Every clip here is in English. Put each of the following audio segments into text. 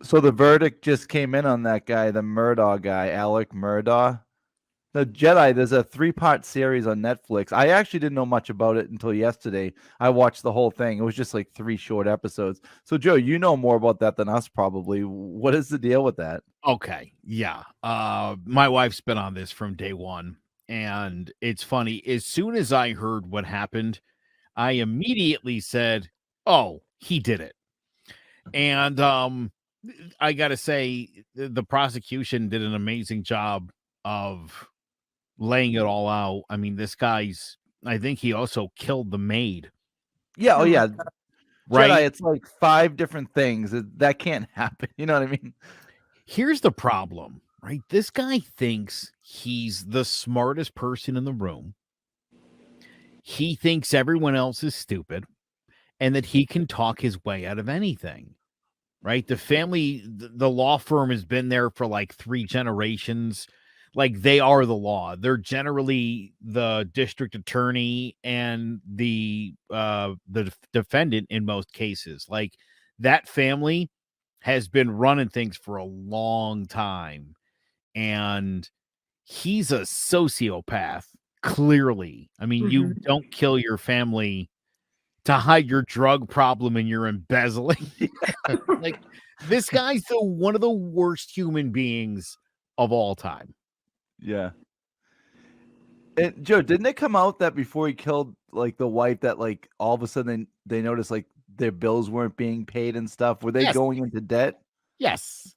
So the verdict just came in on that guy, the Murdaugh guy, Alec Murdaugh. The Jedi, there's a 3-part series on Netflix. I actually didn't know much about it until yesterday. I watched the whole thing. It was just like 3 short episodes. So, Joe, you know more about that than us, probably. What is the deal with that? Okay. Yeah. My wife's been on this from day one. And it's funny. As soon as I heard what happened, I immediately said, "Oh, he did it." And I gotta say, the prosecution did an amazing job of laying it all out. I mean, I think he also killed the maid, Yeah, oh Oh my yeah. God. Jedi, right? it's like 5 different things. That can't happen. You know what I mean? Here's the problem, right? This guy thinks he's the smartest person in the room. He thinks everyone else is stupid and that he can talk his way out of anything, right? The law firm has been there for like 3 generations. Like they are the law. They're generally the district attorney and the defendant in most cases. Like that family has been running things for a long time, and he's a sociopath, clearly. I mean, you Mhm. don't kill your family to hide your drug problem and you're embezzling. Like this guy's one of the worst human beings of all time. Yeah. And Joe, didn't it come out that before he killed like the wife that like all of a sudden they noticed like their bills weren't being paid and stuff? Were they Yes. going into debt? Yes.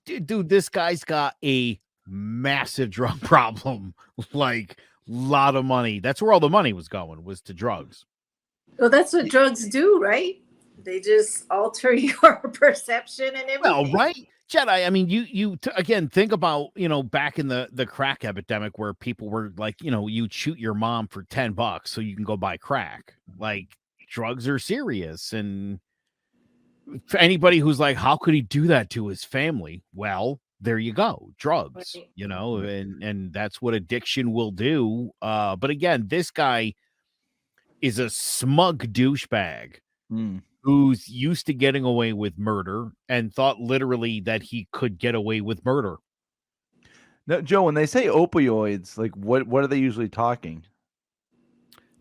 Dude, this guy's got a massive drug problem. Like lot of money. That's where all the money was going, was to drugs. Well, that's what drugs do, right? They just alter your perception and everything. Well, right? Jedi, I mean, again, think about, back in the crack epidemic where people were like, you'd shoot your mom for $10 so you can go buy crack. Like drugs are serious. And for anybody who's like, how could he do that to his family? Well, there you go. Drugs, Right. and that's what addiction will do. But again, this guy is a smug douchebag Hmm. who's used to getting away with murder and thought literally that he could get away with murder. No, Joe, when they say opioids, like what are they usually talking?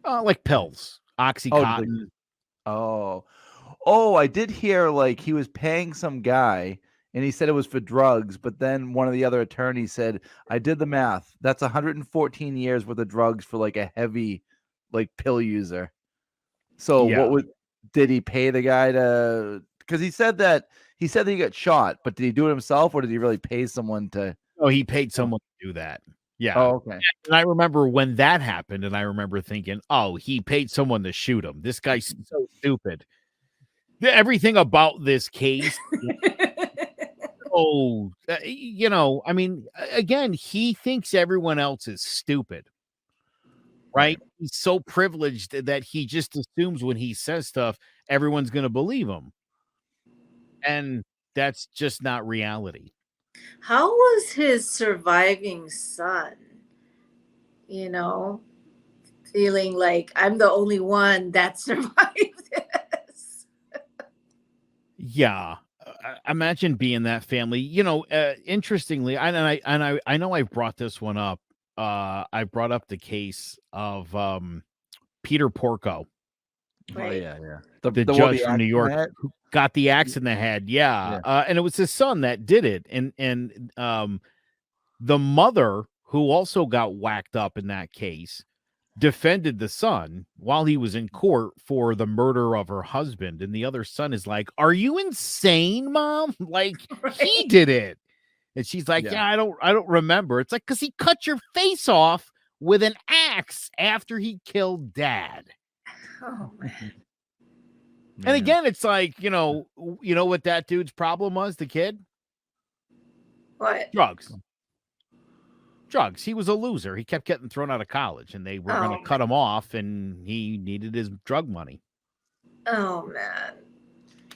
Like pills, Oh, Oxycontin. oh, I did hear like he was paying some guy and he said it was for drugs, but then one of the other attorneys said, I did the math. That's 114 years worth of drugs for like a heavy like pill user. So Yeah. did he pay the guy to, because he said that he got shot, but did he do it himself or did he really pay someone to? Oh, he paid someone to do that. Yeah. Oh, okay. And I remember when that happened, and I remember thinking, oh, he paid someone to shoot him. This guy's so stupid. Everything about this case. I mean, again, he thinks everyone else is stupid, right? He's so privileged that he just assumes when he says stuff, everyone's going to believe him. And that's just not reality. How was his surviving son? You know, feeling like I'm the only one that survived this. Yeah. Imagine being that family. Interestingly, I know I've brought this one up. I brought up the case of Peter Porco, Oh Right. yeah. the One judge the from New axe in the York head? who got the axe in the head. Yeah. Yeah. And it was his son that did it. And the mother, who also got whacked up in that case, defended the son while he was in court for the murder of her husband. And the other son is like, are you insane, mom? Like he Right. did it. And she's like, Yeah. yeah, I don't remember. It's like, because he cut your face off with an axe after he killed dad. Oh man. And again, it's like, you know what that dude's problem was, the kid? What? Drugs. He was a loser. He kept getting thrown out of college, and they were going to cut him off, and he needed his drug money. Oh man.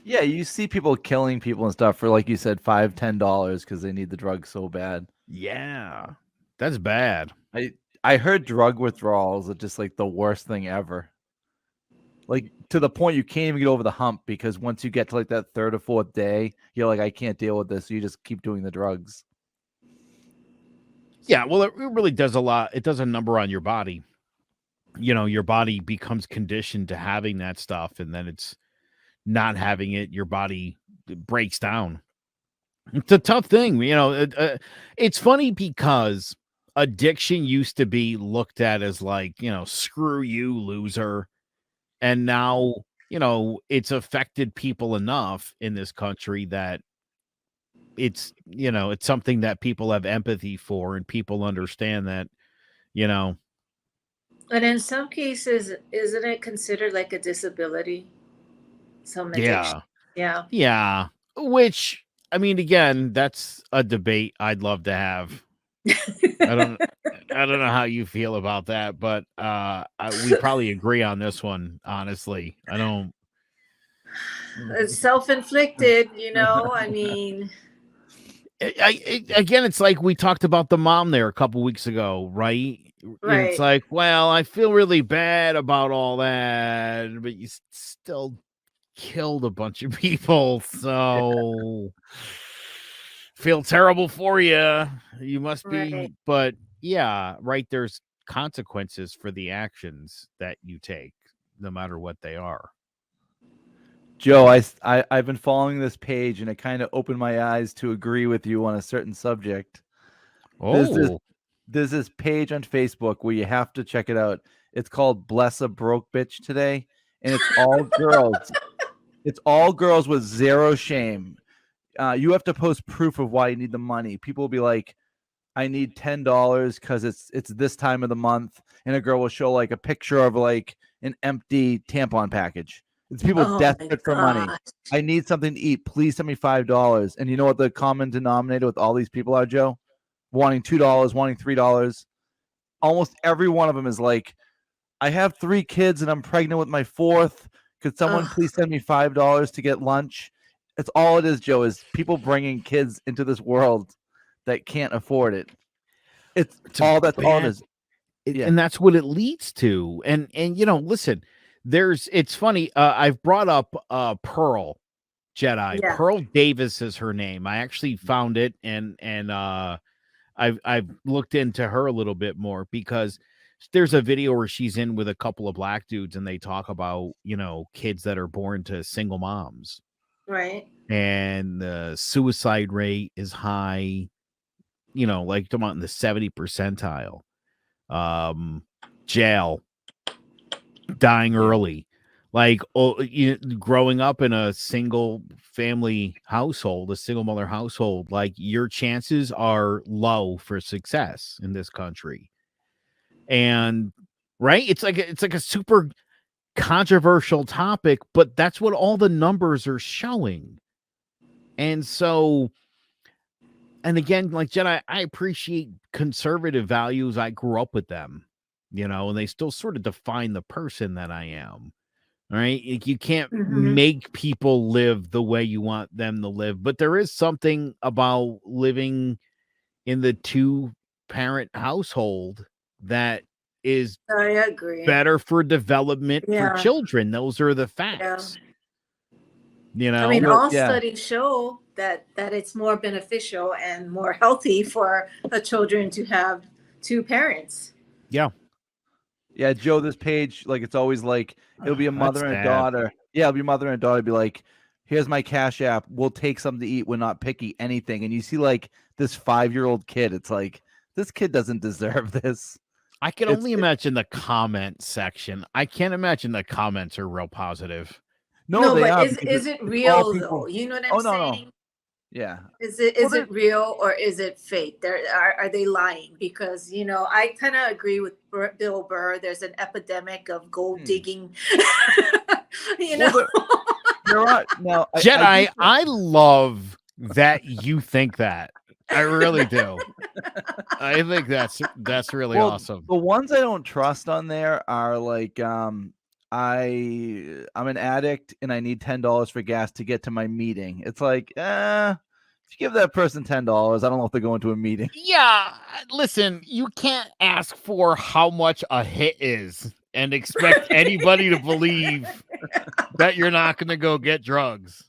Yeah, you see people killing people and stuff for, like you said, $5, $10 because they need the drug so bad. Yeah, that's bad. I heard drug withdrawals are just like the worst thing ever. like to the point you can't even get over the hump, because once you get to like that third or fourth day, you're like, I can't deal with this. So you just keep doing the drugs. Yeah, well, it really does a lot. It does a number on your body. You know, your body becomes conditioned to having that stuff, and then it's not having it. Your body breaks down. It's a tough thing. You know, it's funny because addiction used to be looked at as like, you know, screw you, loser. And now, you know, it's affected people enough in this country that it's, you know, it's something that people have empathy for, and people understand that, you know. And in some cases, isn't it considered like a disability? Some addiction. Yeah. Yeah. Yeah. Which, I mean, again, that's a debate I'd love to have. I don't know how you feel about that, but we probably agree on this one, honestly. I don't. It's self-inflicted, you know. I mean, Again, it's like we talked about the mom there a couple weeks ago, right? And it's right. like, well, I feel really bad about all that, but you still killed a bunch of people, so feel terrible for you. You must be, Right. but yeah, right. There's consequences for the actions that you take, no matter what they are. Joe, I've been following this page, and it kind of opened my eyes to agree with you on a certain subject. Oh, There's this page on Facebook where you have to check it out. It's called Bless a Broke Bitch Today, and it's all girls. It's all girls with zero shame. You have to post proof of why you need the money. People will be like, I need $10 because it's this time of the month, and a girl will show like a picture of like an empty tampon package. It's people Oh my desperate for money. gosh. I need something to eat. Please send me $5. And you know what the common denominator with all these people are, Joe? Wanting $2, wanting $3. Almost every one of them is like, I have 3 kids and I'm pregnant with my 4th. Could someone Ugh. please send me $5 to get lunch? It's all it is, Joe, is people bringing kids into this world that can't afford it. It's all that's all it is. Yeah. And that's what it leads to. And you know, listen, it's funny. I've brought up Pearl Jetai. Yeah. Pearl Davis is her name. I actually found it, and I've looked into her a little bit more, because there's a video where she's in with a couple of black dudes, and they talk about, you know, kids that are born to single moms, Right. and the suicide rate is high, you know, like talking about in the 70 percentile. Jail, dying early, like, growing up in a single family household, a single mother household, like, your chances are low for success in this country. And right, it's like a super controversial topic, but that's what all the numbers are showing. And so, and again, like Jedi, I appreciate conservative values. I grew up with them, you know, and they still sort of define the person that I am. Right? Like, you can't make people live the way you want them to live, but there is something about living in the 2-parent household that is I agree. better for development for Yeah. children. Those are the Yeah. facts. You know, I mean, Well, all yeah. studies show that it's more beneficial and more healthy for the children to have 2 parents. yeah. Yeah, Joe, this page, like, it's always like, it'll be a mother and a sad. daughter. Yeah, it'll be mother and a daughter. Be like, here's my Cash App. We'll take something to eat. We're not picky, anything. And you see like this 5-year-old kid. It's like, this kid doesn't deserve this. I can only imagine the comment section. I can't imagine the comments are real positive. No, they but are, is because it all real people- though? You know what I'm Oh, no. saying? Yeah. Is it Well, it real or is it fake? Are they lying? Because, you know, I kind of agree with Bill Burr. There's an epidemic of gold digging. You know, Well, there are now. Jedi, I love that you think that. I really do. I think that's really awesome. The ones I don't trust on there are like, I'm an addict and I need $10 for gas to get to my meeting. It's like, if you give that person $10, I don't know if they're going to a meeting. Yeah, listen, you can't ask for how much a hit is and expect anybody to believe that you're not going to go get drugs.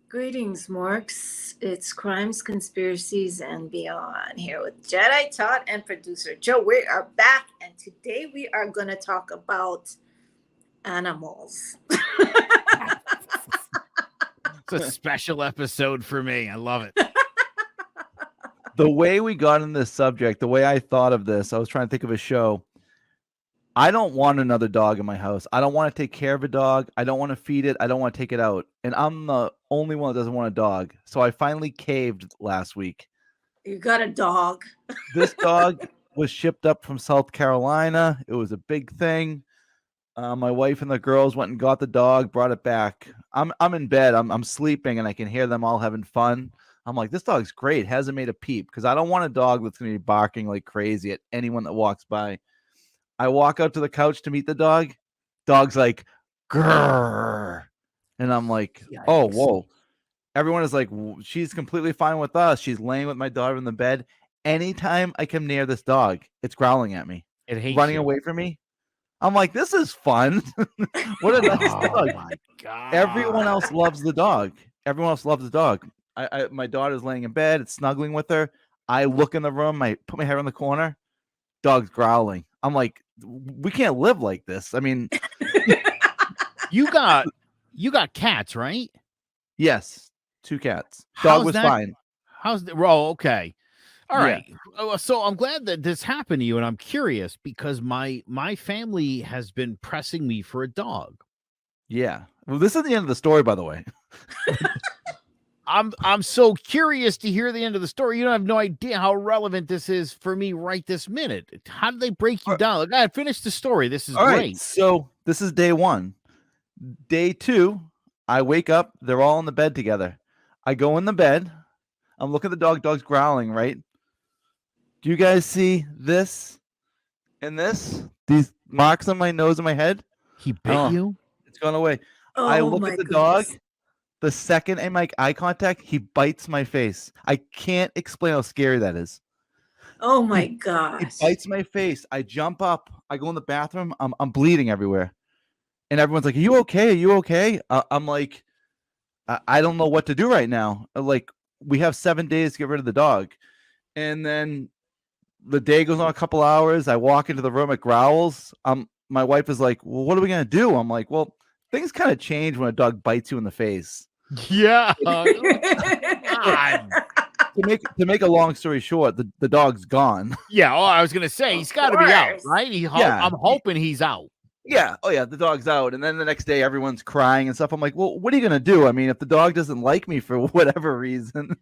Greetings, Morks. It's Crimes, Conspiracies, and Beyond here with Jedi, Todd, and producer Joe. We are back, and today we are going to talk about animals. It's a special episode for me. I love it. The way we got in this subject, the way I thought of this, I was trying to think of a show. I don't want another dog in my house. I don't want to take care of a dog. I don't want to feed it. I don't want to take it out. And I'm the only one that doesn't want a dog. So I finally caved last week. You got a dog. This dog was shipped up from South Carolina. It was a big thing. My wife and the girls went and got the dog, brought it back. I'm in bed. I'm sleeping, and I can hear them all having fun. I'm like, this dog's great. Hasn't made a peep, because I don't want a dog that's going to be barking like crazy at anyone that walks by. I walk out to the couch to meet the dog. Dog's like, grrr. And I'm like, oh, whoa. Everyone is like, she's completely fine with us. She's laying with my daughter in the bed. Anytime I come near this dog, it's growling at me. It hates running you. away from me. I'm like, this is fun. What a nice dog. Oh my God. Everyone else loves the dog. Everyone else loves the dog. My daughter's laying in bed. It's snuggling with her. I look in the room. I put my head on the corner. Dog's growling. I'm like, we can't live like this. I mean, you got cats, right? Yes, 2 cats. Dog was fine. How's the okay? All Yeah. right. So I'm glad that this happened to you, and I'm curious because my family has been pressing me for a dog. Yeah. Well, this is the end of the story, by the way. I'm so curious to hear the end of the story. You don't have no idea how relevant this is for me right this minute. How did they break you down? Like, I finished the story. This is All great. right. So this is day 1. Day 2, I wake up. They're all in the bed together. I go in the bed. I'm looking at the dog. Dog's growling, right? Do you guys see this and this? These marks on my nose and my head? He bit you? It's gone away. Oh, I look my at the goodness. dog. The second I make eye contact, he bites my face. I can't explain how scary that is. Oh my He gosh. bites my face. I jump up. I go in the bathroom. I'm bleeding everywhere. And everyone's like, are you okay? Are you okay? I'm like, I don't know what to do right now. Like, we have 7 days to get rid of the dog. And then the day goes on a couple hours. I walk into the room. It growls. My wife is like, well, what are we going to do? I'm like, well, things kind of change when a dog bites you in the face. Yeah. God. To make a long story short, the dog's gone. Yeah. Oh, I was gonna say he's got to be out, course. right? Yeah. I'm hoping he's out. Yeah. Oh yeah, the dog's out. And then the next day everyone's crying and stuff. I'm like, well, what are you gonna do? I mean, if the dog doesn't like me for whatever reason,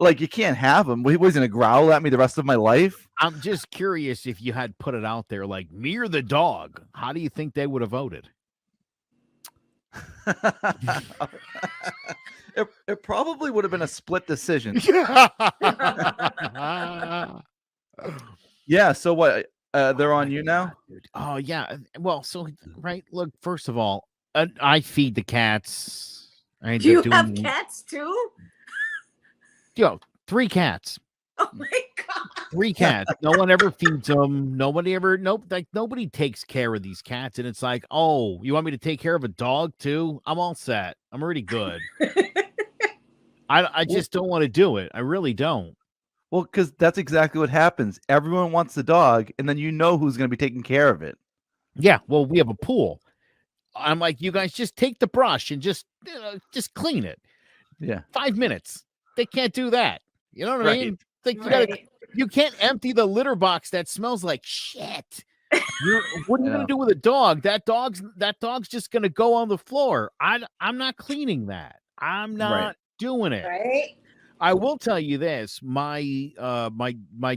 like, you can't have him. He's gonna growl at me the rest of my life. I'm just curious if you had put it out there like me or the dog, how do you think they would have voted? It probably would have been a split decision. Yeah. So what? They're on you now? Oh yeah. Well, so right. Look, first of all, I feed the cats. Right? Do you have cats too? 3 cats. Oh my God. 3 cats. No one ever feeds them. Nobody takes care of these cats. And it's like, oh, you want me to take care of a dog too? I'm all set. I'm already good. I just don't want to do it. I really don't. Well, because that's exactly what happens. Everyone wants the dog, and then you know who's going to be taking care of it. Yeah. Well, we have a pool. I'm like, you guys just take the brush and just clean it. Yeah. 5 minutes. They can't do that. You know what I mean? Like, Right. you can't empty the litter box that smells like shit. What are you Yeah. gonna do with a dog? That dog's just gonna go on the floor. I'm not cleaning that. I'm not doing it. Right. I will tell you this: my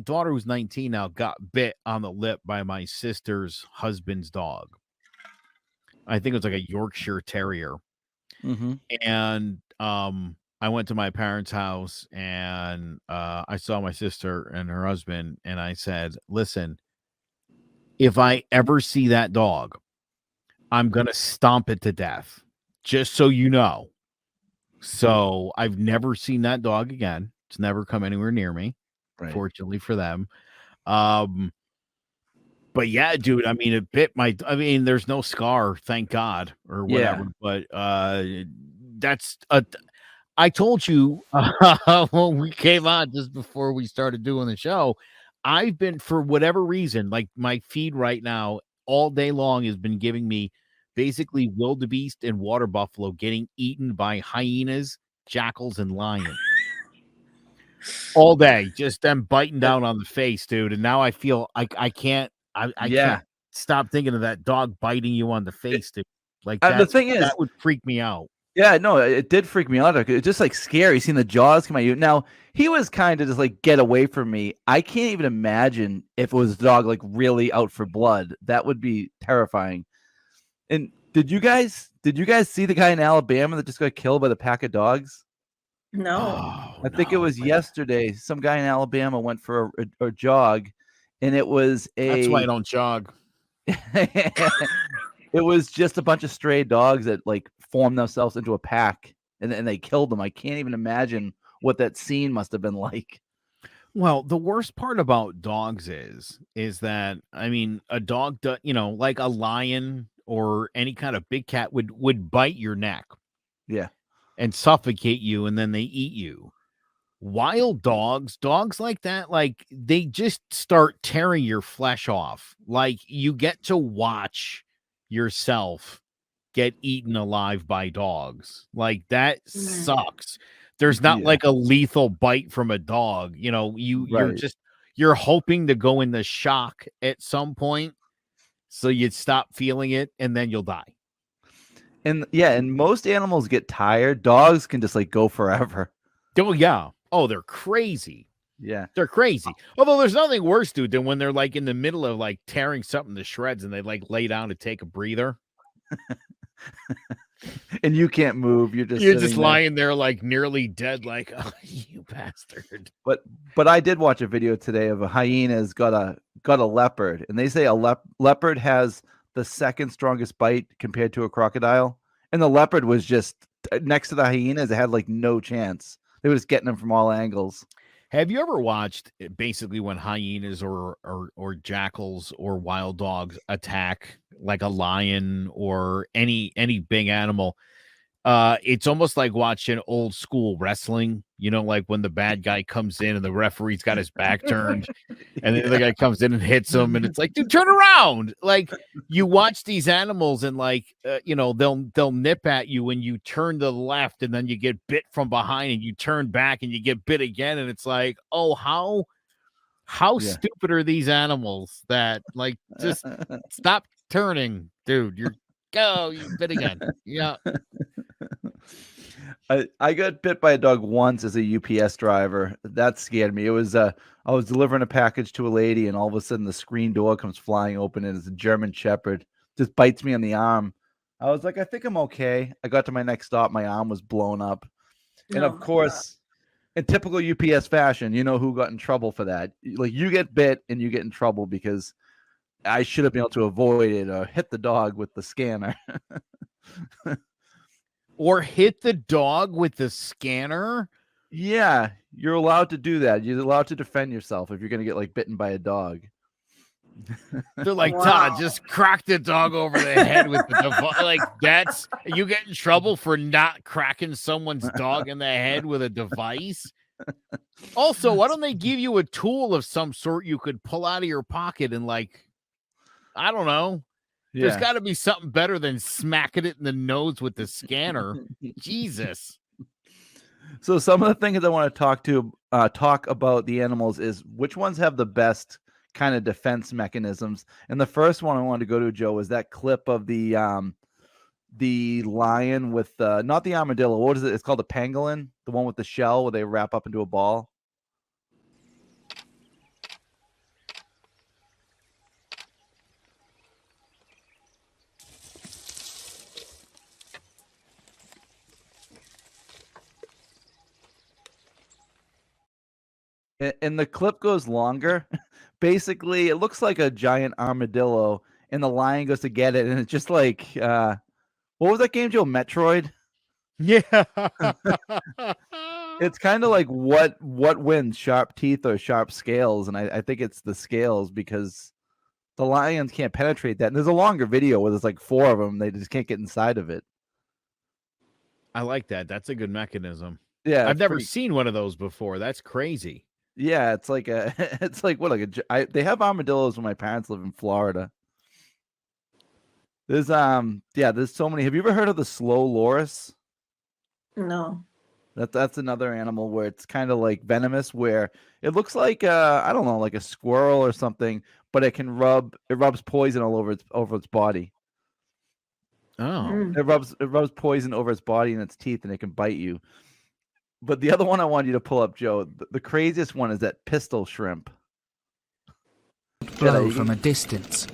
daughter, who's 19 now, got bit on the lip by my sister's husband's dog. I think it was like a Yorkshire Terrier, Mm-hmm. and I went to my parents' house and I saw my sister and her husband, and I said, "Listen, if I ever see that dog, I'm gonna stomp it to death. Just so you know." So I've never seen that dog again. It's never come anywhere near me, Right. fortunately for them. But yeah, dude, I mean, it bit my, I mean, there's no scar, thank God, or whatever. Yeah. But that's a, I told you when we came on just before we started doing the show, I've been, for whatever reason, like my feed right now all day long has been giving me basically wildebeest and water buffalo getting eaten by hyenas, jackals, and lions all day, just them biting down on the face, dude. And now I feel I can't I Yeah. can't stop thinking of that dog biting you on the face, dude. Like The thing is, that would freak me out. yeah, no, it did freak me out. It's just like scary seeing the jaws come at you. Now, he was kind of just like, get away from me. I can't even imagine if it was a dog like really out for blood. That would be terrifying. And did you guys see the guy in Alabama that just got killed by the pack of dogs? No. Oh, I think it was yesterday. Some guy in Alabama went for a jog, and it was that's why I don't jog. It was just a bunch of stray dogs that like formed themselves into a pack, and they killed them. I can't even imagine what that scene must have been like. Well, the worst part about dogs is that, I mean, a dog, you know, like a lion or any kind of big cat would bite your neck Yeah. and suffocate you, and then they eat you. Wild dogs like that, like they just start tearing your flesh off. Like you get to watch yourself get eaten alive by dogs. Like that sucks. There's not Yeah. like a lethal bite from a dog. You know, you're Right. just, you're hoping to go into shock at some point so you'd stop feeling it and then you'll die. And yeah, and most animals get tired. Dogs can just like go forever. Oh yeah. Oh, they're crazy. Yeah. They're crazy. Although there's nothing worse, dude, than when they're like in the middle of like tearing something to shreds and they like lay down to take a breather. And you can't move. You're just You're just sitting there. lying there like nearly dead, like, oh, you bastard. But I did watch a video today of a hyena's got a leopard, and they say a leopard has the second strongest bite compared to a crocodile, and the leopard was just next to the hyenas. It had like no chance. They were just getting them from all angles. Have you ever watched basically when hyenas or jackals or wild dogs attack like a lion or any big animal? It's almost like watching old school wrestling, you know, like when the bad guy comes in and the referee's got his back turned and then the guy comes in and hits him and it's like, dude, turn around. Like you watch these animals and like, you know, they'll nip at you when you turn to the left and then you get bit from behind and you turn back and you get bit again. And it's like, oh, how stupid are these animals that like, just stop turning, dude. You bit again. Yeah. I got bit by a dog once as a UPS driver. That scared me. It was I was delivering a package to a lady, and all of a sudden the screen door comes flying open, and it's a German Shepherd. Just bites me on the arm. I was like, I think I'm okay. I got to my next stop, my arm was blown up, and of course, in typical UPS fashion, you know who got in trouble for that? Like you get bit, and you get in trouble because I should have been able to avoid it or hit the dog with the scanner. Or hit the dog with the scanner? Yeah, you're allowed to do that. You're allowed to defend yourself if you're going to get like bitten by a dog. They're like, Todd, just crack the dog over the head with the device. Like that's, you get in trouble for not cracking someone's dog in the head with a device. Also, why don't they give you a tool of some sort you could pull out of your pocket and like, I don't know. Yeah. There's got to be something better than smacking it in the nose with the scanner. Jesus. So some of the things I want to talk about the animals is which ones have the best kind of defense mechanisms. And the first one I wanted to go to, Joe, is that clip of the the lion with not the armadillo. What is it? It's called the pangolin, the one with the shell where they wrap up into a ball. And the clip goes longer. Basically, it looks like a giant armadillo, and the lion goes to get it, and it's just like what was that game, Joe? Metroid? Yeah. It's kind of like what wins, sharp teeth or sharp scales? And I think it's the scales because the lions can't penetrate that. And there's a longer video where there's like 4 of them. They just can't get inside of it. I like that. That's a good mechanism. Yeah, I've never seen one of those before. That's crazy. Yeah, it's like they have armadillos when my parents live in Florida. There's there's so many. Have you ever heard of the slow loris? No. That's another animal where it's kind of like venomous, where it looks like I don't know, like a squirrel or something, but it rubs poison all over its body. Oh. It rubs poison over its body and its teeth, and it can bite you. But the other one I wanted you to pull up, Joe, the craziest one is that pistol shrimp. Blow from a distance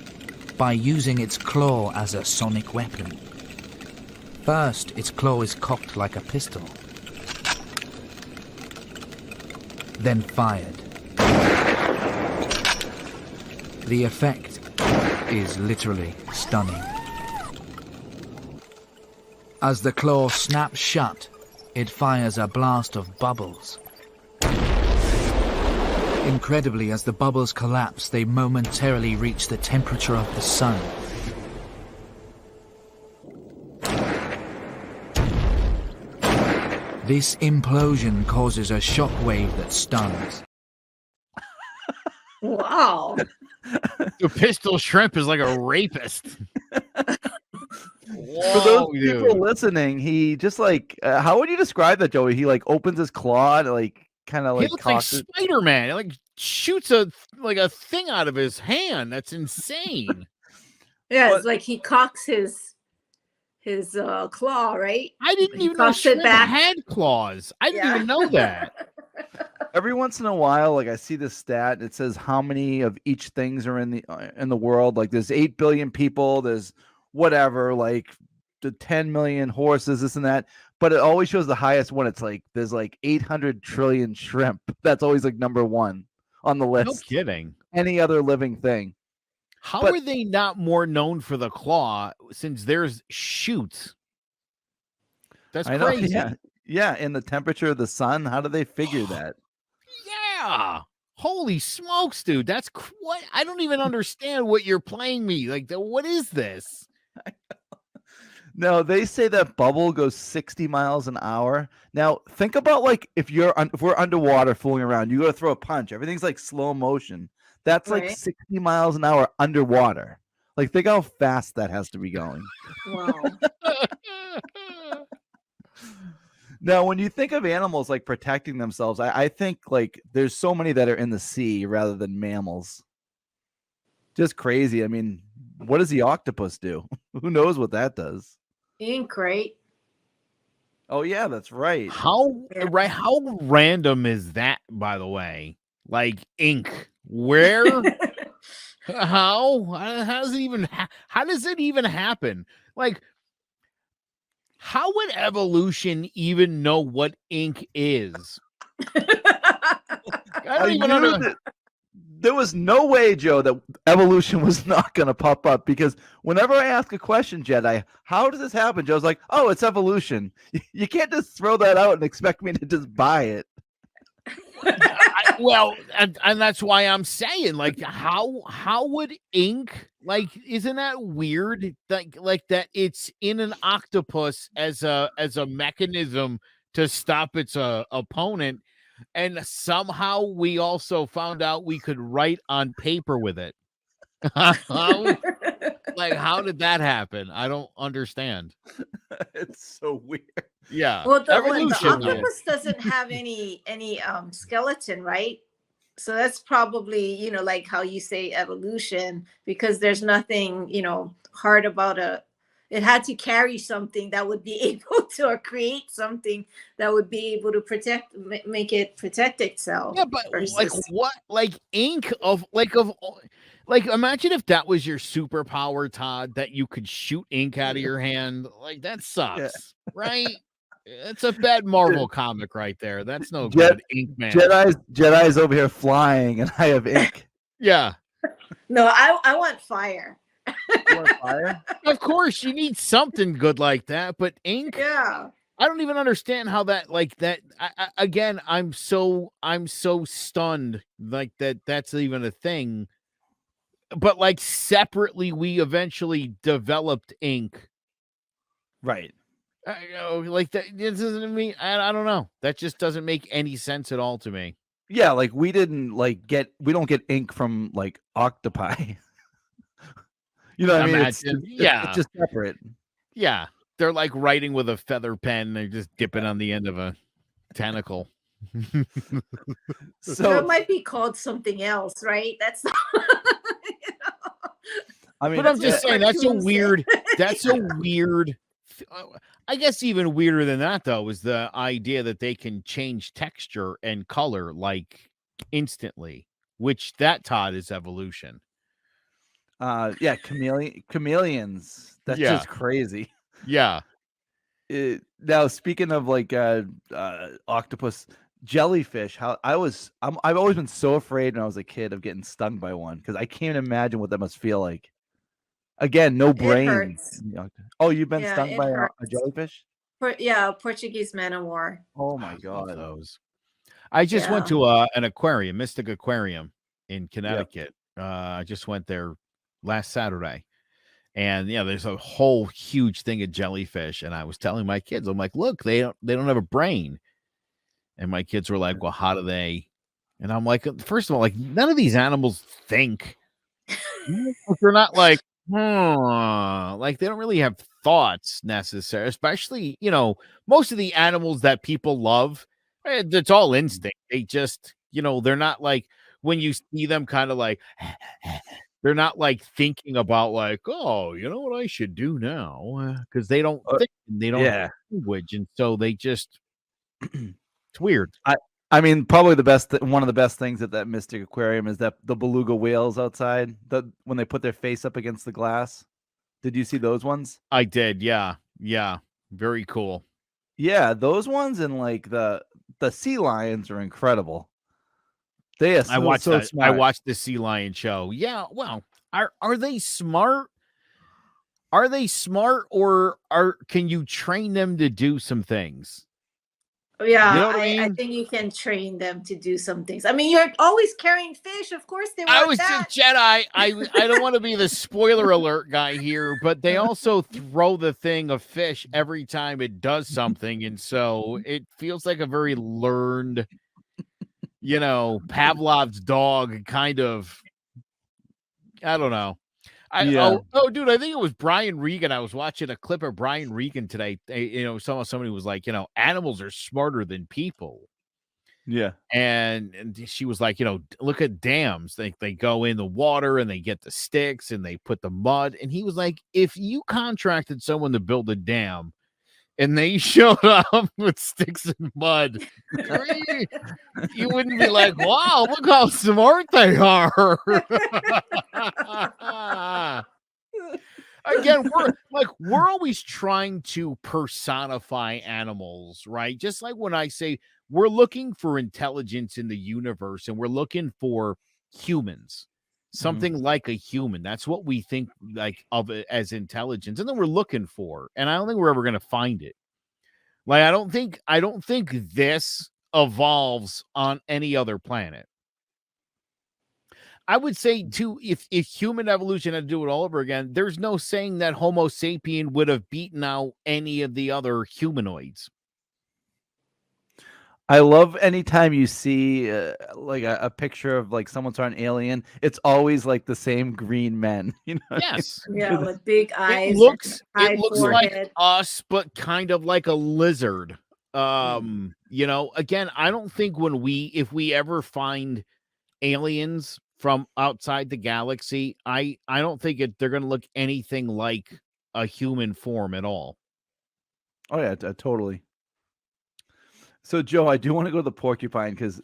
by using its claw as a sonic weapon. First, its claw is cocked like a pistol, then fired. The effect is literally stunning. As the claw snaps shut, it fires a blast of bubbles. Incredibly, as the bubbles collapse, they momentarily reach the temperature of the sun. This implosion causes a shockwave that stuns. Wow. The pistol shrimp is like a rapist. For those people listening, he just like how would you describe that, Joey? He like opens his claw and like kind of like he looks like Spider-Man. He like shoots a thing out of his hand. That's insane. Yeah, it's like he cocks his claw, right? I didn't even know shrimp had claws. I didn't even know that. Every once in a while, like I see this stat, it says how many of each things are in the world. Like there's 8 billion people, there's whatever, like the 10 million horses, this and that. But it always shows the highest one. It's like there's like 800 trillion shrimp. That's always like number 1 on the list. No kidding. Any other living thing. How are they not more known for the claw since there's shoots? That's crazy. Yeah, and the temperature of the sun. How do they figure that? Yeah. Holy smokes, dude. That's what I don't even understand what you're playing me. Like, what is this? No, they say that bubble goes 60 miles an hour. Now, think about like if we're underwater fooling around, you go to throw a punch. Everything's like slow motion. That's like 60 miles an hour underwater. Like, think how fast that has to be going. Wow. Now, when you think of animals like protecting themselves, I think like there's so many that are in the sea rather than mammals. Just crazy. I mean, what does the octopus do? Who knows what that does? Ink, right? Oh yeah, that's right. How random is that, by the way? Like ink. Where? How does it even happen? Like, how would evolution even know what ink is? I don't even know. There was no way, Joe, that evolution was not going to pop up, because whenever I ask a question, Jedi, how does this happen? Joe's like, oh, it's evolution. You can't just throw that out and expect me to just buy it. And that's why I'm saying, like, how would ink, like, isn't that weird? Like that it's in an octopus as a mechanism to stop its opponent, and somehow we also found out we could write on paper with it. Like, how did that happen? I don't understand. It's so weird. Yeah. Well, the octopus doesn't have any skeleton, right? So that's probably, like how you say evolution, because there's nothing, hard about it had to carry something that would be able to, or create something that would be able to make it protect itself. Yeah, but like versus what? Like ink of imagine if that was your superpower, Todd, that you could shoot ink out of your hand. Like that Yeah. sucks, right? It's a bad Marvel comic right there. That's no Jet- good. Ink Man. Jedi's over here flying, and I have ink. Yeah. No, I want fire. You want fire? Of course, you need something good like that, but ink. Yeah. I don't even understand how that again, I'm so stunned like that's even a thing. But like separately, we eventually developed ink. Right. Like that doesn't mean I don't know. That just doesn't make any sense at all to me. Yeah, like we didn't we don't get ink from like octopi. You know what I mean? It's just separate. Yeah. They're like writing with a feather pen. They're just dipping on the end of a tentacle. So it might be called something else, right? That's not, I mean, but I'm just saying that's a weird. I guess even weirder than that though is the idea that they can change texture and color like instantly, which that, Todd, is evolution. Yeah, chameleons. That's just crazy. Yeah. Now speaking of like octopus, jellyfish, I've always been so afraid when I was a kid of getting stung by one because I can't imagine what that must feel like. Again, no brain. hurts. Oh, you've been stung it by a hurts. jellyfish? Portuguese man of war. Oh my god. Those. I just went to an aquarium, Mystic Aquarium in Connecticut. I just went there last Saturday. And there's a whole huge thing of jellyfish. And I was telling my kids, I'm like, look, they don't have a brain. And my kids were like, well, how do they? And I'm like, first of all, like none of these animals think. They're not like, like they don't really have thoughts necessarily, especially, most of the animals that people love, it's all instinct. They just, they're not like when you see them kind of like, they're not like thinking about like, oh, you know what I should do now? Because they don't think, they don't have language. And so they just, it's weird. I mean, probably one of the best things at that Mystic Aquarium is that the beluga whales outside, when they put their face up against the glass. Did you see those ones? I did. Yeah. Yeah. Very cool. Yeah. Those ones and like the sea lions are incredible. I watched that. Smart. I watched the sea lion show. Yeah. Well, are they smart? Are they smart or can you train them to do some things? Yeah, you know what I mean? I think you can train them to do some things. I mean, you're always carrying fish. Of course, they want I was that. just Jedi. I don't want to be the spoiler alert guy here, but they also throw the thing of fish every time it does something, and so it feels like a very learned, Pavlov's dog kind of. I don't know. Dude, I think it was Brian Regan. I was watching a clip of Brian Regan today. Somebody was like, animals are smarter than people. Yeah. And she was like, look at dams. They go in the water and they get the sticks and they put the mud. And he was like, if you contracted someone to build a dam and they showed up with sticks and mud, you wouldn't be like, wow, look how smart they are. Again, we're always trying to personify animals, right? Just like when I say we're looking for intelligence in the universe and we're looking for humans, something like a human. That's what we think like of it as intelligence, and then we're looking for. And I don't think we're ever going to find it. Like I don't think this evolves on any other planet. I would say too, if human evolution had to do it all over again, there's no saying that Homo sapien would have beaten out any of the other humanoids. I love anytime you see like a picture of like someone saw an alien. It's always like the same green men, Yes. Yeah, with big eyes. It looks forehead. like us, but kind of like a lizard. Again, I don't think if we ever find aliens from outside the galaxy, I don't think they're going to look anything like a human form at all. Oh yeah, totally. So Joe, I do want to go to the porcupine because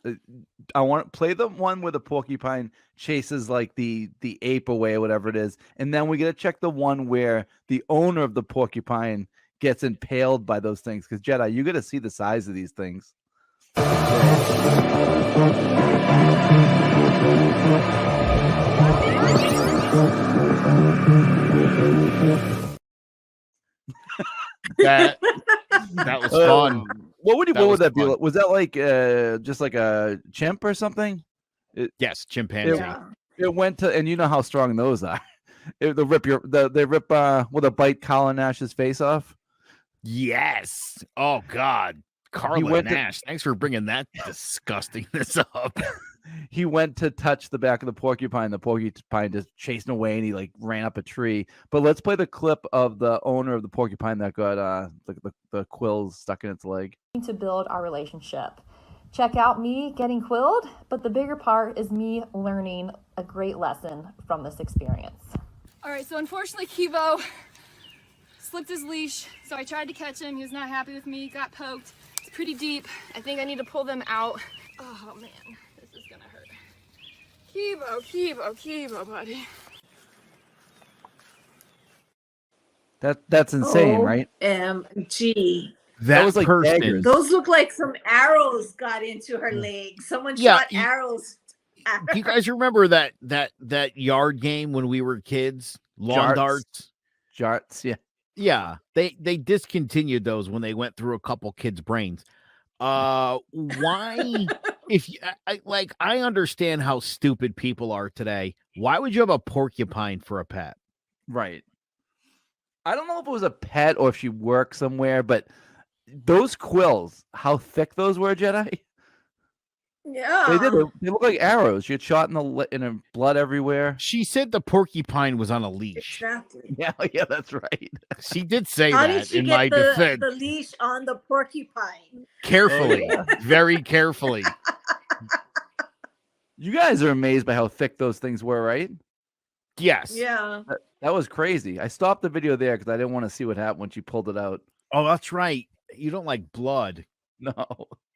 I want to play the one where the porcupine chases like the ape away or whatever it is, and then we got to check the one where the owner of the porcupine gets impaled by those things. Because Jedi, you got to see the size of these things. That was fun. What would that be? fun. Was that like just like a chimp or something? Yes, chimpanzee. Yeah. It went to, and you know how strong those are. They rip with a bite Colin Nash's face off. Yes. Oh God, Carla Nash. Thanks for bringing that disgustingness up. He went to touch the back of the porcupine. The porcupine just chasing away, and he like ran up a tree. But let's play the clip of the owner of the porcupine that got the quills stuck in its leg. To build our relationship. Check out me getting quilled, but the bigger part is me learning a great lesson from this experience. All right, so unfortunately Kibo slipped his leash, so I tried to catch him. He was not happy with me, got poked. It's pretty deep. I think I need to pull them out. Oh man, this is gonna hurt. Kibo, buddy. That's insane, right? OMG. That was like daggers. Those look like some arrows got into her leg. Someone shot arrows at her. Do you guys remember that yard game when we were kids? Lawn darts? Jarts, yeah. Yeah, they discontinued those when they went through a couple kids' brains. Why? If you, I understand how stupid people are today. Why would you have a porcupine for a pet? Right. I don't know if it was a pet or if she worked somewhere, but those quills, how thick those were, Jedi? Yeah. They did. They look like arrows. She had shot in her blood everywhere. She said the porcupine was on a leash. Exactly. Yeah, that's right. She did say How that did she in get my defense. the leash on the porcupine? Carefully, very carefully. You guys are amazed by how thick those things were, right? Yes. Yeah. That was crazy. I stopped the video there because I didn't want to see what happened when she pulled it out. Oh, that's right. You don't like blood. No.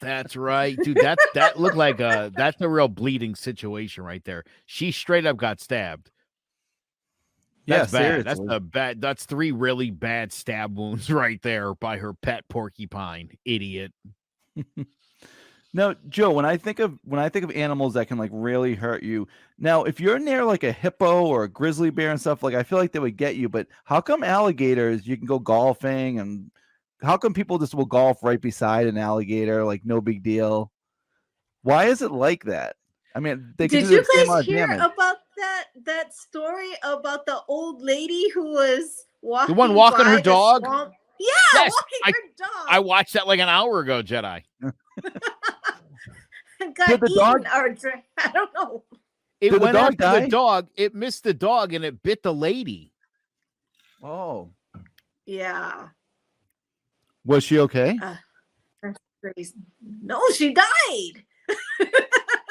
That's right, dude. That looked like that's a real bleeding situation right there. She straight up got stabbed. That's bad. Seriously. That's 3 really bad stab wounds right there by her pet porcupine. Idiot. Now, Joe, when I think of animals that can like really hurt you, now if you're near like a hippo or a grizzly bear and stuff, like I feel like they would get you, but how come alligators you can go golfing, and how come people just will golf right beside an alligator, like no big deal? Why is it like that? I mean, they can Did do you the same amount guys of hear damage. about that story about the old lady who was walking? The one walking by her the dog? swamp? Yeah, Yes, walking her dog. I watched that like an hour ago, Jedi. got Did the eaten dog- or I don't know. It Did the went dog after die? the dog. It missed the dog and it bit the lady. Oh, Yeah. was she okay? That's crazy. No, she died.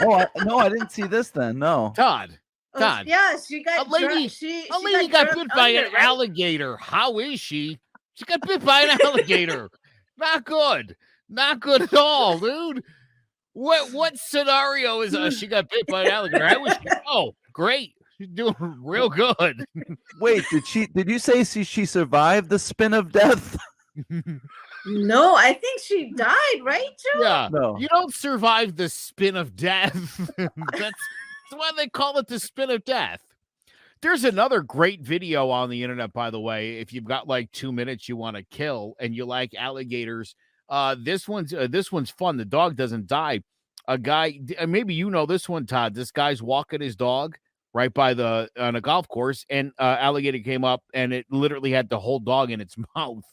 No, I didn't see this then. No. Todd. Yeah, she got A lady got bit by an alligator. How is she? She got bit by an alligator. Not good. Not good at all, dude. What scenario is she got bit by an alligator? Great. She's doing real good. Wait, did you say she survived the spin of death? No, I think she died, right, Joe? Yeah. No. You don't survive the spin of death. That's why they call it the spin of death. There's another great video on the internet, by the way. If you've got like 2 minutes you want to kill and you like alligators, this one's fun. The dog doesn't die. A guy, maybe you know this one, Todd. This guy's walking his dog right by on a golf course, and alligator came up and it literally had the whole dog in its mouth.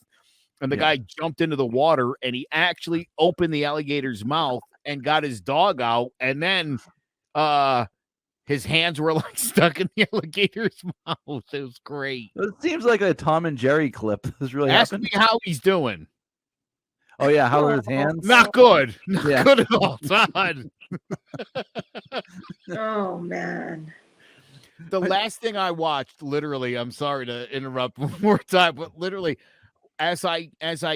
And the guy jumped into the water and he actually opened the alligator's mouth and got his dog out. And then his hands were like stuck in the alligator's mouth. It was great. It seems like a Tom and Jerry clip. This really Ask happened. me how he's doing. Oh yeah, how are his hands? Not good. Not Yeah. good at all, Todd. Oh man. The last thing I watched, literally, I'm sorry to interrupt one more time, but literally, as I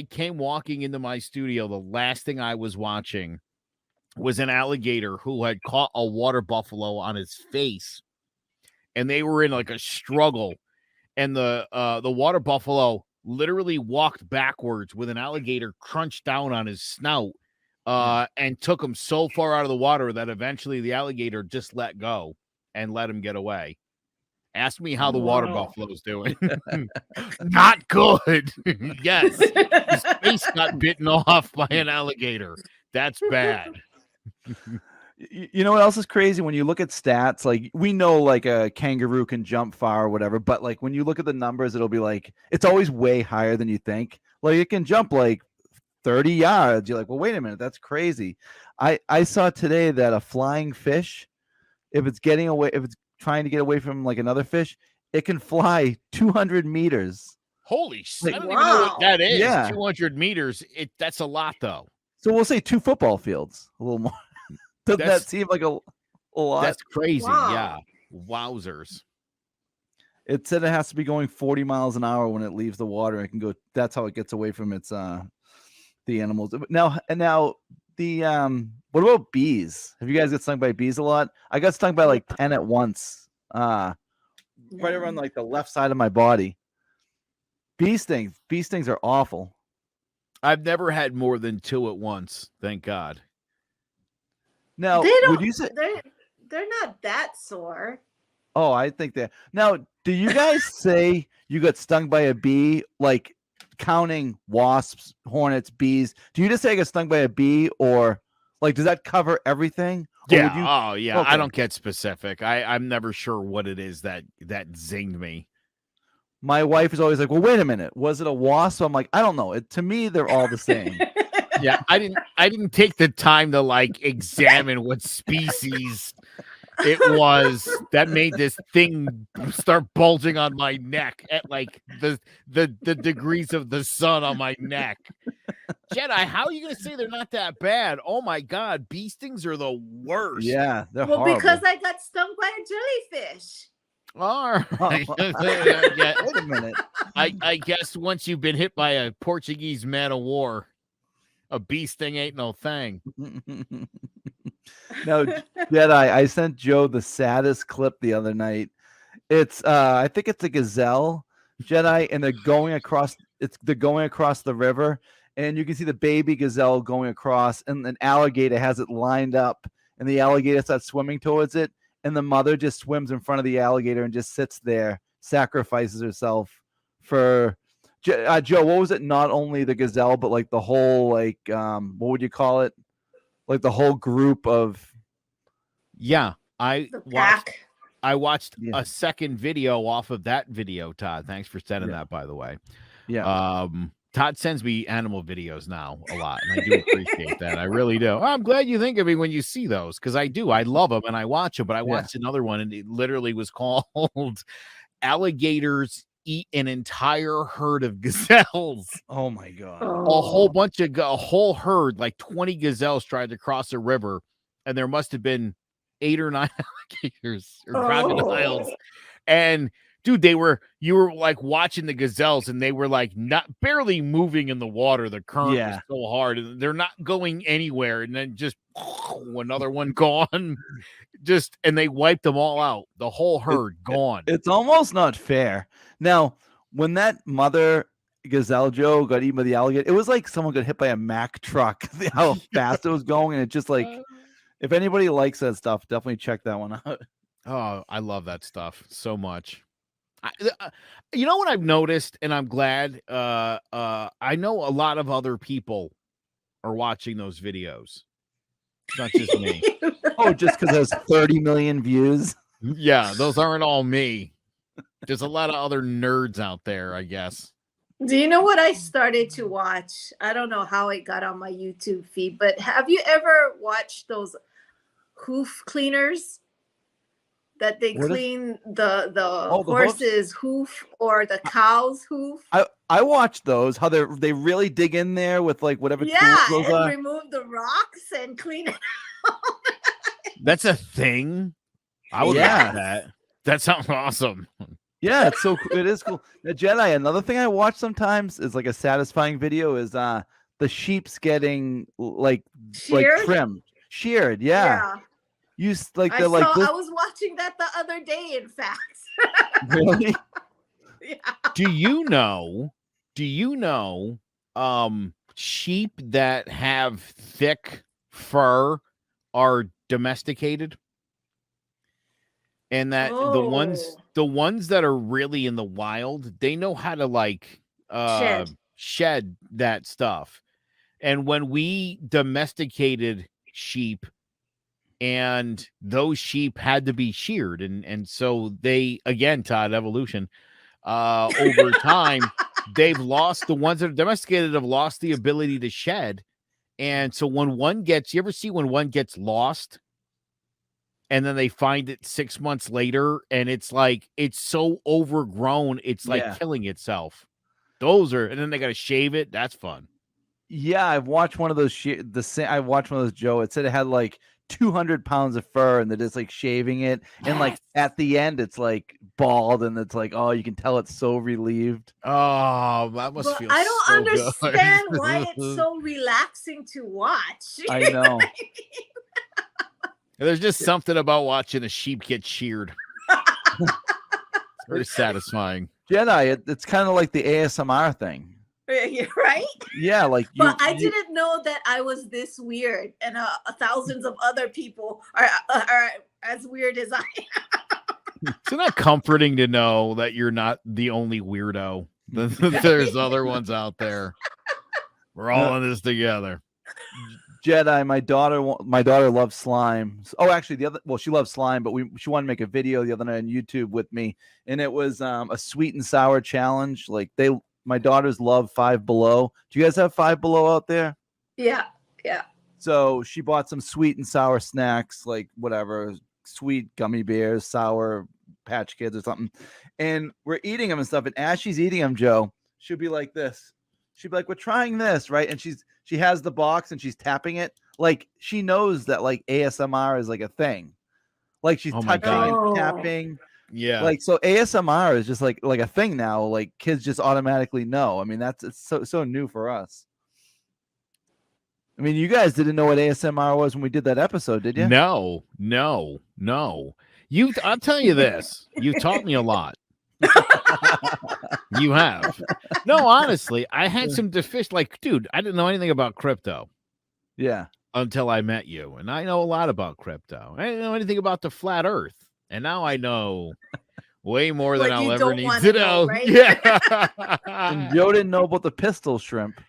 came walking into my studio, the last thing I was watching was an alligator who had caught a water buffalo on his face, and they were in like a struggle, and the water buffalo literally walked backwards with an alligator crunched down on his snout, and took him so far out of the water that eventually the alligator just let go and let him get away. Ask me how the water buffalo's doing. Not good. Yes. His face got bitten off by an alligator. That's bad. You know what else is crazy? When you look at stats, like we know like a kangaroo can jump far or whatever, but like when you look at the numbers, it'll be like it's always way higher than you think. Like it can jump like 30 yards. You're like, well, wait a minute, that's crazy. I saw today that a flying fish, if it's trying to get away from like another fish, it can fly 200 meters. Holy shit. Like, I don't even know what that is. Yeah. 200 meters. That's a lot, though. So we'll say 2 football fields, a little more. Doesn't that seem like a lot? That's crazy. Wow. Yeah. Wowzers. It said it has to be going 40 miles an hour when it leaves the water. It can go. That's how it gets away from its the animals. Now the what about bees? Have you guys got stung by bees a lot? I got stung by like 10 at once. Right around like the left side of my body. Bee stings are awful. I've never had more than 2 at once. Thank God. Now, would you say they're not that sore? Oh, I think that. Now, do you guys say you got stung by a bee, like counting wasps, hornets, bees? Do you just say I got stung by a bee, or like does that cover everything? Or Yeah. would you... Oh, yeah. Okay. I don't get specific. I'm never sure what it is that zinged me. My wife is always like, "Well, wait a minute, was it a wasp?" I'm like, "I don't know. To me, they're all the same." Yeah, I didn't take the time to like examine what species it was that made this thing start bulging on my neck at like the degrees of the sun on my neck. Jetai, how are you gonna say they're not that bad? Oh my God, bee stings are the worst. Yeah, they're well, horrible. because I got stung by a jellyfish. All right. Yeah, wait a minute. I guess once you've been hit by a Portuguese man of war, a bee sting ain't no thing. No, Jedi, I sent Joe the saddest clip the other night. It's I think it's a gazelle, Jedi, and they're going across the river, and you can see the baby gazelle going across, and an alligator has it lined up, and the alligator starts swimming towards it, and the mother just swims in front of the alligator and just sits there, sacrifices herself for Joe. What was it? Not only the gazelle, but like the whole like what would you call it? Like the whole group of. Yeah, I watched Yeah. a second video off of that video, Todd. Thanks for sending that, by the way. Yeah. Todd sends me animal videos now a lot, and I do appreciate that. I really do. I'm glad you think of me when you see those, because I do. I love them and I watch them. But I watched another one, and it literally was called "Alligators Eat an Entire Herd of Gazelles." Oh my God. A whole herd, like 20 gazelles, tried to cross a river, and there must have been 8 or 9 alligators or crocodiles. And dude, you were like watching the gazelles, and they were like barely moving in the water. The current was so hard, and they're not going anywhere. And then just another one gone, and they wiped them all out. The whole herd gone. It's almost not fair. Now, when that mother gazelle, Joe, got eaten by the alligator, it was like someone got hit by a Mack truck. How fast it was going, and it just like, if anybody likes that stuff, definitely check that one out. Oh, I love that stuff so much. You know what I've noticed, and I'm glad. I know a lot of other people are watching those videos. It's not just me. Oh, just because there's 30 million views. Yeah, those aren't all me. There's a lot of other nerds out there, I guess. Do you know what I started to watch? I don't know how it got on my YouTube feed, but have you ever watched those hoof cleaners that they clean the horse's hoof or the cow's hoof? I watched those. How they really dig in there with like whatever tools those and are. remove the rocks and clean it out. That's a thing. I would watch that. That sounds awesome. Yeah, it's so it is cool. The Jedi. Another thing I watch sometimes is like a satisfying video is the sheep's getting like Sheared? trimmed, sheared. Yeah, like I they're like this. I was watching that the other day, in fact. Really? Yeah. Do you know sheep that have thick fur are domesticated? And that the ones that are really in the wild, they know how to like shed that stuff. And when we domesticated sheep, and those sheep had to be sheared, and so they, again, Todd, evolution, over time, they've lost, the ones that are domesticated have lost the ability to shed. And so when one gets, you ever see when one gets lost and then they find it 6 months later and it's like, it's so overgrown, it's like killing itself. Those are, and then they got to shave it. That's fun. Yeah, I've watched one of those. I watched one of those, Joe. It said it had like 200 pounds of fur, and they're just like shaving it, and like at the end, it's like bald, and it's like, oh, you can tell it's so relieved. Oh, that must feel. I don't so understand good. why it's so relaxing to watch. I know. There's just something about watching a sheep get sheared. It's very satisfying. Jedi, it's kind of like the ASMR thing. Right? Yeah, like but I didn't know that I was this weird, and thousands of other people are as weird as I am. Isn't that comforting to know that you're not the only weirdo? There's other ones out there. We're all in this together. Jedi, my daughter loves slime. Oh, actually, she loves slime, but she wanted to make a video the other night on YouTube with me, and it was a sweet and sour challenge. Like my daughters love Five Below. Do you guys have Five Below out there? Yeah. So she bought some sweet and sour snacks, like whatever, sweet gummy bears, sour Patch Kids or something. And we're eating them and stuff. And as she's eating them, Joe, she'll be like this. She'll be like, we're trying this, right? And she has the box and she's tapping it. Like she knows that like ASMR is like a thing. Like she's touching and tapping. Yeah. Like, so ASMR is just like a thing now. Like kids just automatically know. I mean, it's so new for us. I mean, you guys didn't know what ASMR was when we did that episode, did you? No. I'll tell you this. You taught me a lot. You have. No, honestly, I had some like, dude, I didn't know anything about crypto. Yeah. Until I met you. And I know a lot about crypto. I didn't know anything about the flat earth. And now I know way more than I'll ever need to know. Right? Yeah. And Joe didn't know about the pistol shrimp.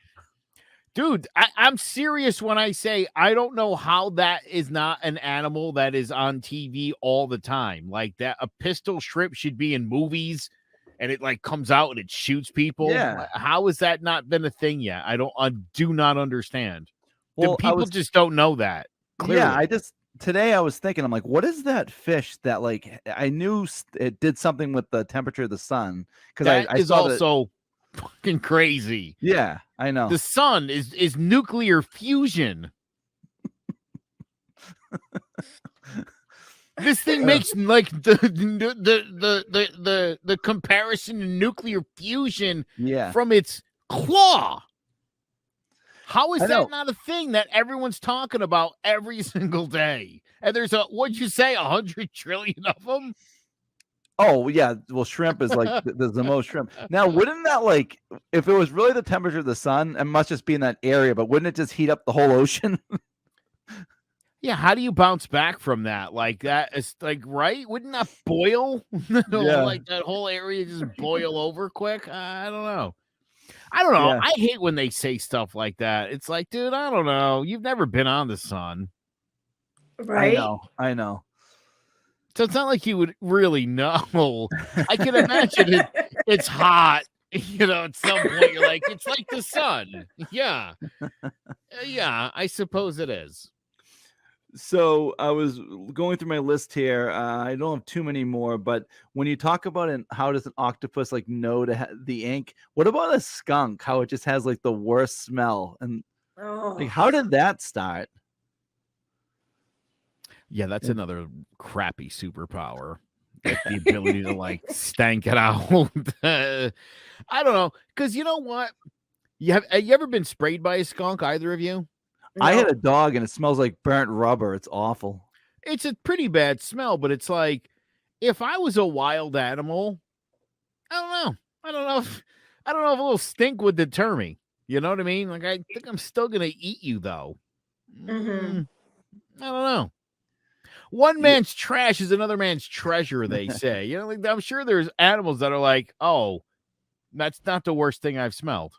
Dude, I'm serious when I say I don't know how that is not an animal that is on TV all the time. Like that, a pistol shrimp should be in movies and it like comes out and it shoots people. Yeah. How has that not been a thing yet? I do not understand. Well, people just don't know that. Clearly. Yeah, today I was thinking, I'm like, what is that fish that like I knew it did something with the temperature of the sun? Because I saw also fucking crazy. Yeah, I know. The sun is nuclear fusion. This thing makes like the comparison to nuclear fusion from its claw. How is that not a thing that everyone's talking about every single day? And there's what'd you say, 100 trillion of them? Oh, yeah. Well, shrimp is like, there's the most shrimp. Now, wouldn't that like, if it was really the temperature of the sun, it must just be in that area, but wouldn't it just heat up the whole ocean? Yeah. How do you bounce back from that? Like that is like, right? Wouldn't that boil? Like that whole area just boil over quick? I don't know. Yeah. I hate when they say stuff like that. It's like, dude, I don't know. You've never been on the sun. Right? I know. So it's not like you would really know. I can imagine it's hot. At some point you're like, it's like the sun. Yeah. Yeah, I suppose it is. So I was going through my list here. I don't have too many more, but when you talk about how does an octopus like know the ink? What about a skunk? How it just has like the worst smell, and like how did that start? Yeah, that's another crappy superpower. Get the ability to like stank it out. I don't know, because you know what? Have you ever been sprayed by a skunk? Either of you? I No. had a dog and it smells like burnt rubber. It's awful. It's a pretty bad smell, but it's like if I was a wild animal, I don't know. I don't know if a little stink would deter me. You know what I mean? Like I think I'm still gonna eat you though. Mhm. I don't know. One man's trash is another man's treasure, they say. You know, like I'm sure there's animals that are like, oh, that's not the worst thing I've smelled.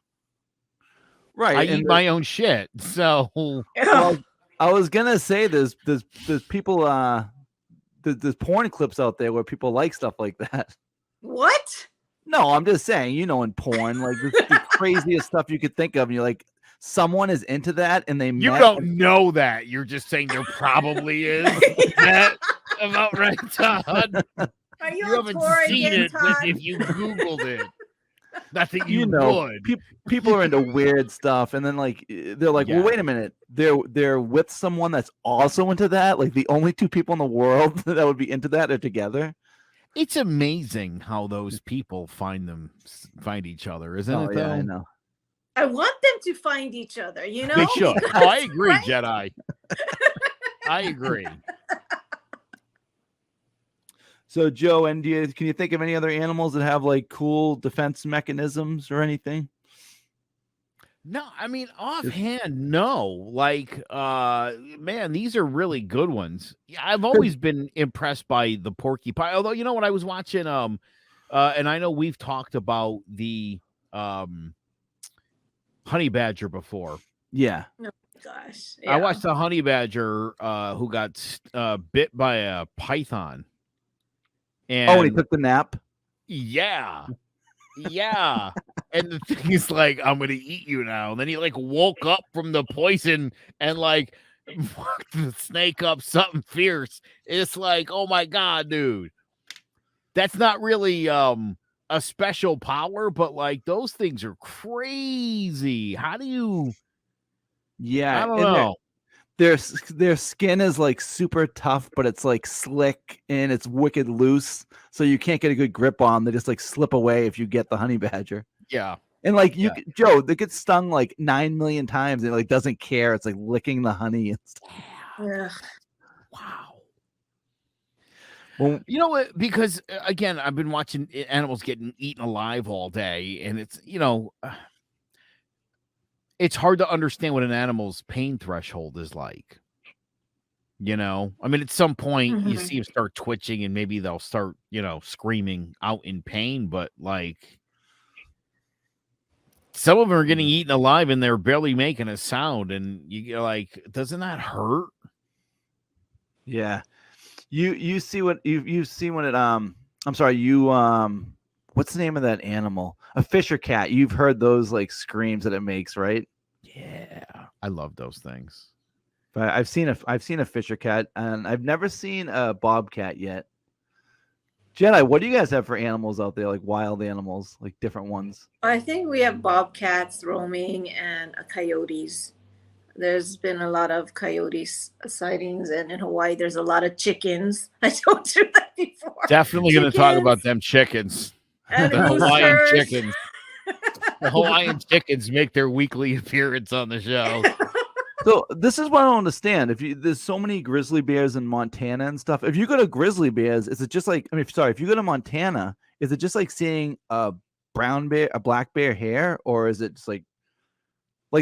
Right. I and eat my own shit. So well, I was gonna say there's people there's porn clips out there where people like stuff like that. What? No, I'm just saying, in porn, like the craziest stuff you could think of, and you're like, someone is into that, and they you met don't know that. You're just saying there probably is. Is that about right, Todd? Are you You on haven't tour seen again, it Todd? if you Googled it. Not that you you know, would. people are into weird stuff, and then like they're like, Yeah. well, wait a minute, they're with someone that's also into that. Like the only two people in the world that would be into that are together. It's amazing how those people find each other, isn't Oh it? yeah, Though? I know. I want them to find each other, you know? They should. Because, Oh, I agree, right? Jedi. I agree. So Joe, and can you think of any other animals that have like cool defense mechanisms or anything? No, I mean offhand, no. Like, man, these are really good ones. Yeah, I've always been impressed by the porcupine. Although, you know, when I was watching, and I know we've talked about the honey badger before. Yeah. Gosh. I watched the honey badger who got bit by a python. And Oh, and he took the nap. yeah. Yeah. And the thing is like, I'm gonna eat you now. And then he like woke up from the poison and like fucked the snake up something fierce. It's like, oh my god, dude. That's not really a special power, but like those things are crazy. How do you Yeah, I don't and know. their skin is like super tough, but it's like slick and it's wicked loose, so you can't get a good grip on. They just like slip away if you get the honey badger. Yeah. And like Yeah. Joe, they get stung like 9 million times and it like doesn't care. It's like licking the honey and stuff. Ugh. Wow. Well, You know what? Because again, I've been watching animals getting eaten alive all day, and it's it's hard to understand what an animal's pain threshold is like. You know, I mean, at some point you Mhm. see them start twitching, and maybe they'll start, screaming out in pain. But like, some of them are getting eaten alive, and they're barely making a sound, and you're like, doesn't that hurt? yeah. You see what you see when it I'm sorry, what's the name of that animal? A fisher cat. You've heard those like screams that it makes, right? Yeah, I love those things. But I've seen a fisher cat, and I've never seen a bobcat yet. Jedi, what do you guys have for animals out there, like wild animals, like different ones? I think we have bobcats roaming and coyotes. There's been a lot of coyotes sightings, and in Hawaii, there's a lot of chickens. I told you that before. Definitely going to talk Chickens about them chickens. and The Hawaiian roosters. chickens. The Hawaiian chickens make their weekly appearance on the show. So this is what I don't understand. There's so many grizzly bears in Montana and stuff. If you go to grizzly bears, is it just like if you go to Montana, is it just like seeing a black bear hair, or is it just like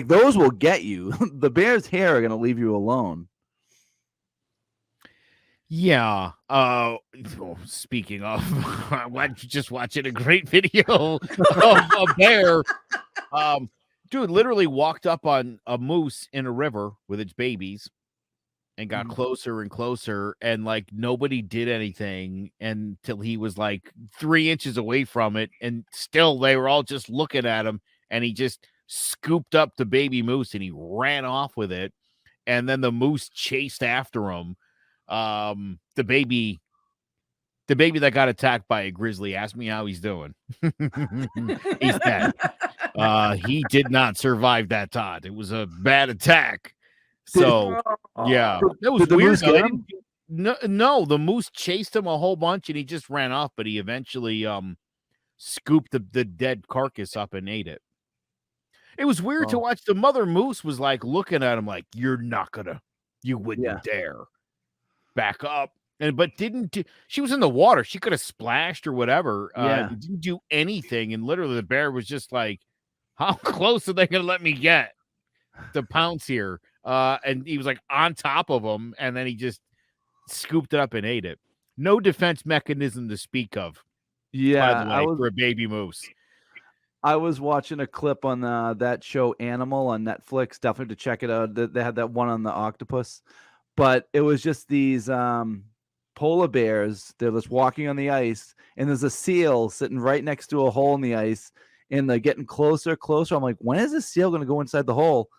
those will get you? The bear's hair are gonna leave you alone. Yeah. Speaking of, I'm just watching a great video of a bear. Dude literally walked up on a moose in a river with its babies and got closer and closer, and like nobody did anything until he was like 3 inches away from it, and still they were all just looking at him, and he just scooped up the baby moose and he ran off with it, and then the moose chased after him. The baby that got attacked by a grizzly asked me how he's doing. He's dead. He did not survive that, Todd. It was a bad attack. So yeah, that was Did the weird. moose Though. get him? No, the moose chased him a whole bunch and he just ran off, but he eventually scooped the dead carcass up and ate it. It was weird to watch. The mother moose was like looking at him like, you wouldn't dare back up. But she was in the water. She could have splashed or whatever. Didn't do anything. And literally the bear was just like, how close are they going to let me get to pounce here? And he was like on top of him. And then he just scooped it up and ate it. No defense mechanism to speak of. Yeah. By the way, for a baby moose. I was watching a clip on that show Animal on Netflix. Definitely to check it out. They had that one on the octopus. But it was just these polar bears. They're just walking on the ice. And there's a seal sitting right next to a hole in the ice. And they're getting closer. I'm like, when is this seal going to go inside the hole?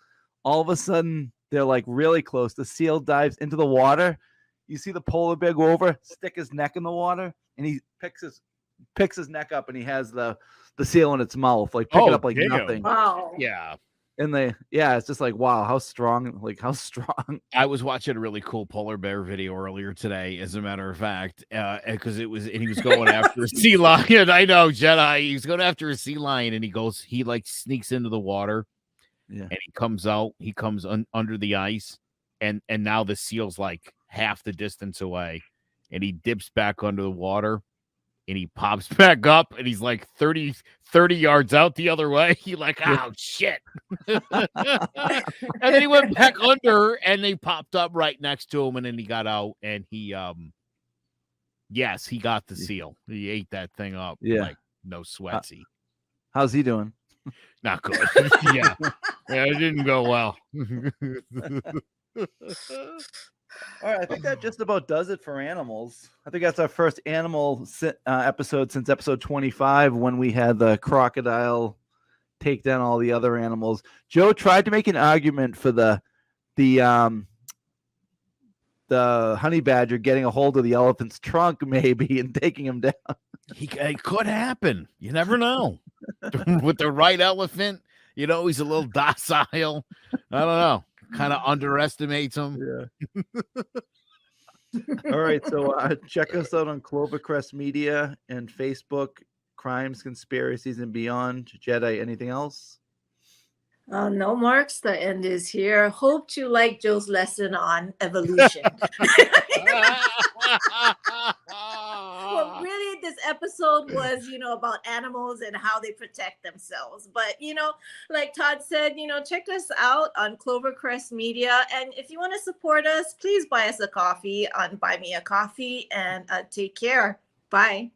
All of a sudden, they're like really close. The seal dives into the water. You see the polar bear go over, stick his neck in the water, and he picks his neck up, and he has the seal in its mouth, like pick it up like nothing. Wow. Yeah. And it's just like, wow, how strong. I was watching a really cool polar bear video earlier today, as a matter of fact, because he was going after a sea lion. I know, Jedi. He was going after a sea lion, and he like sneaks into the water, and he comes out. He comes under the ice, and now the seal's like half the distance away, and he dips back under the water. And he pops back up, and he's like 30 yards out the other way. He like, oh, shit. And then he went back under, and they popped up right next to him, and then he got out, and he, he got the seal. He ate that thing up. Yeah. Like, no sweatsy. How's he doing? Not good. Yeah, it didn't go well. All right, I think that just about does it for animals. I think that's our first animal episode since episode 25, when we had the crocodile take down all the other animals. Joe tried to make an argument for the honey badger getting a hold of the elephant's trunk, maybe, and taking him down. It could happen. You never know. With the right elephant, he's a little docile. I don't know. Kind of underestimates him. Yeah. All right. So check us out on Clovercrest Media and Facebook, Crimes, Conspiracies, and Beyond. Jedi, anything else? No, Marks. The end is here. Hope you like Joe's lesson on evolution. Well, really, this episode was, about animals and how they protect themselves. But, like Todd said, check us out on Clovercrest Media. And if you want to support us, please buy us a coffee on Buy Me a Coffee. And take care. Bye.